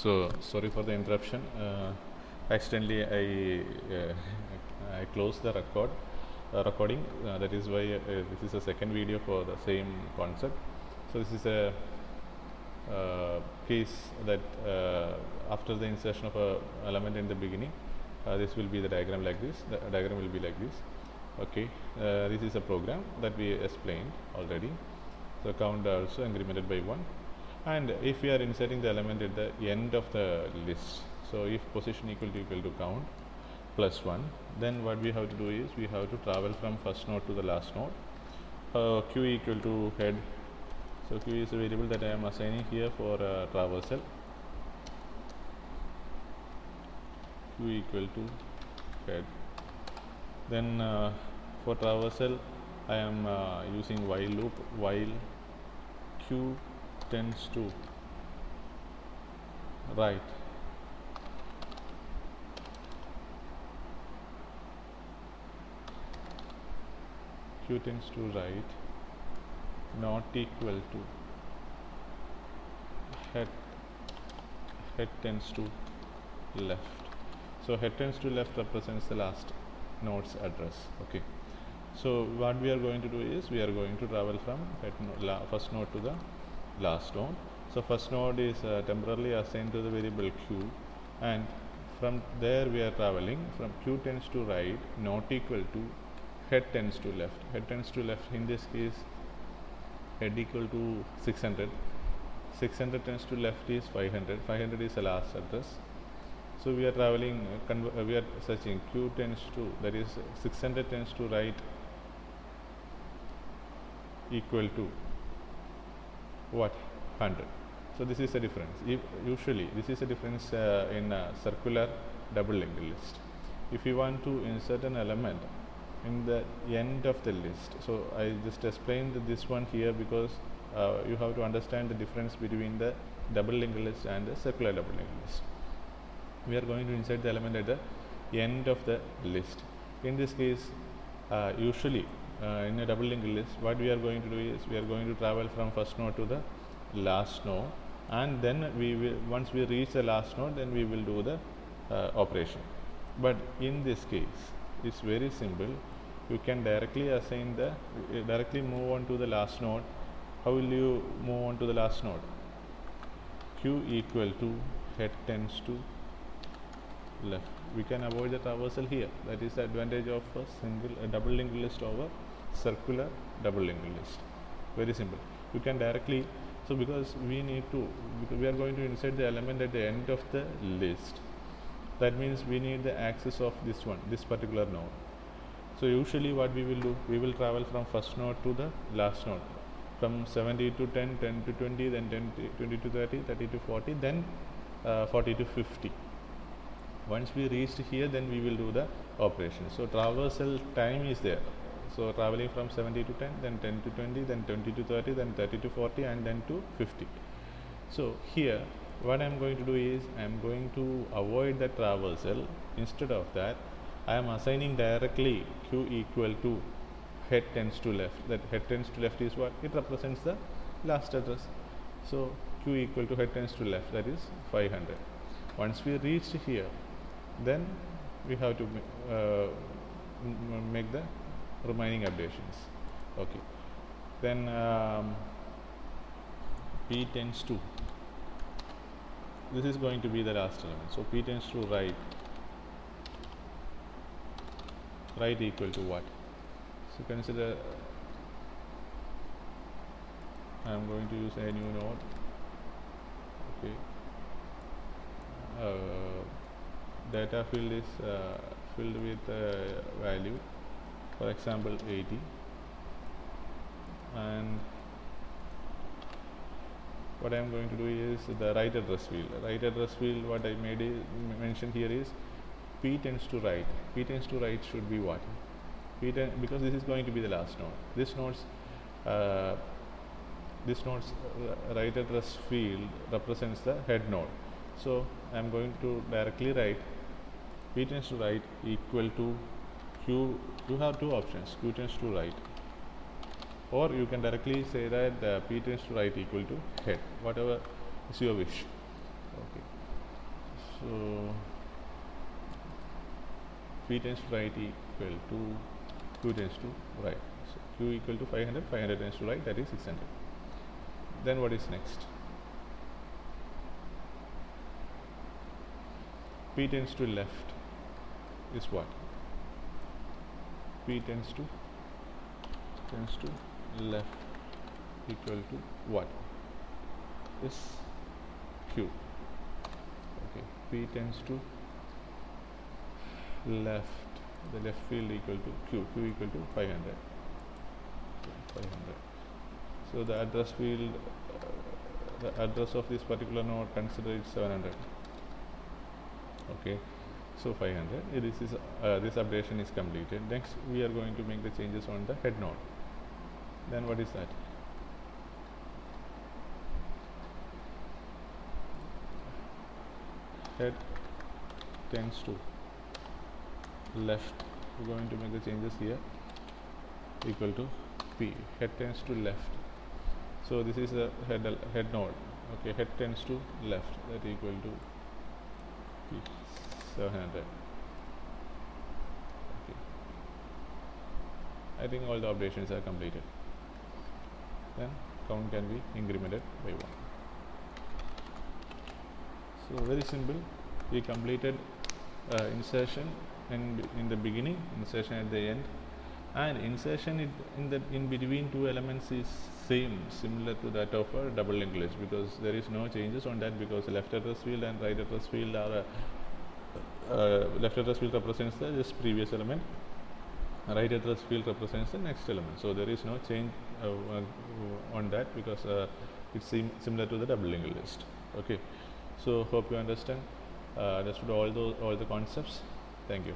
So sorry for the interruption. Accidentally, I closed the recording. That is why this is a second video for the same concept. So this is a case that after the insertion of a element in the beginning, this will be the diagram like this. The diagram will be like this. Okay, this is a program that we explained already. So count also incremented by 1. And if we are inserting the element at the end of the list, so if position equal to count plus 1, then what we have to do is we have to travel from first node to the last node. Q equal to head. So Q is a variable that I am assigning here for traversal. Q equal to head. Then for traversal, I am using while loop while Q tends to right. Q tends to right not equal to head tends to left. So head tends to left represents the last node's address. Okay. So what we are going to do is we are going to travel from first node to the last node. So first node is temporarily assigned to the variable Q, and from there we are traveling from Q tends to right not equal to head tends to left. Head tends to left, in this case head equal to 600. 600 tends to left is 500. 500 is the last address. So we are traveling, we are searching Q tends to, that is 600 tends to right equal to what? 100. So this is a difference. Usually this is a difference in a circular double linked list. If you want to insert an element in the end of the list, so I just explained this one here because you have to understand the difference between the double linked list and the circular double linked list. We are going to insert the element at the end of the list. In this case, usually in a double linked list, what we are going to do is we are going to travel from first node to the last node, and then we will, once we reach the last node, then we will do the operation. But in this case, it's very simple. You can directly assign directly move on to the last node. How will you move on to the last node? Q equal to head tends to left. We can avoid the traversal here. That is the advantage of a double linked list over circular double linked list. Very simple. You can directly, so because we are going to insert the element at the end of the list. That means we need the access of this particular node. So usually what we will do, we will travel from first node to the last node, from 70 to 10, 10 to 20, then 20 to 30, 30 to 40, then 40 to 50. Once we reached here, then we will do the operation. So traversal time is there. So traveling from 70 to 10, then 10 to 20, then 20 to 30, then 30 to 40, and then to 50. So here what I am going to do is I am going to avoid the traversal. Instead of that, I am assigning directly Q equal to head tends to left. That head tends to left is what? It represents the last address. So Q equal to head tends to left, that is 500. Once we reached here, then we have to make the remaining updations. Okay. Then P tends to, this is going to be the last element. So P tends to right equal to what? So consider I am going to use a new node. Okay. Data field is filled with value, for example 80, and what I am going to do is the right address field. Right address field, what I mentioned here is P tends to right. P tends to right should be what? Because this is going to be the last node. This node's right address field represents the head node. So I am going to directly write P tends to right equal to Q. You have two options, Q tends to right, or you can directly say that P tends to right equal to head, whatever is your wish. Okay. So p tends to right equal to q tends to right. So q equal to 500, 500 tends to right, that is 600. Then what is next? P tends to left is what? P tends to left equal to what? Is q. Okay, P tends to left, the left field equal to q, q equal to 500. 500. So the address field, the address of this particular node, consider it 700. Okay, so 500. This updation is completed. Next, we are going to make the changes on the head node. Then what is that? Head tends to left. We're going to make the changes here equal to p. Head tends to left. So this is a head node. Okay, head tends to left, that equal to p 700. Okay, I think all the operations are completed. Then count can be incremented by 1. So very simple. We completed insertion in the beginning, insertion at the end, and insertion in between two elements is similar to that of a double linked list, because there is no changes on that, because left address field and right address field are left address field represents the just previous element, right address field represents the next element. So there is no change on that, because it's similar to the double linked list. Okay, so hope you understood all the concepts. Thank you.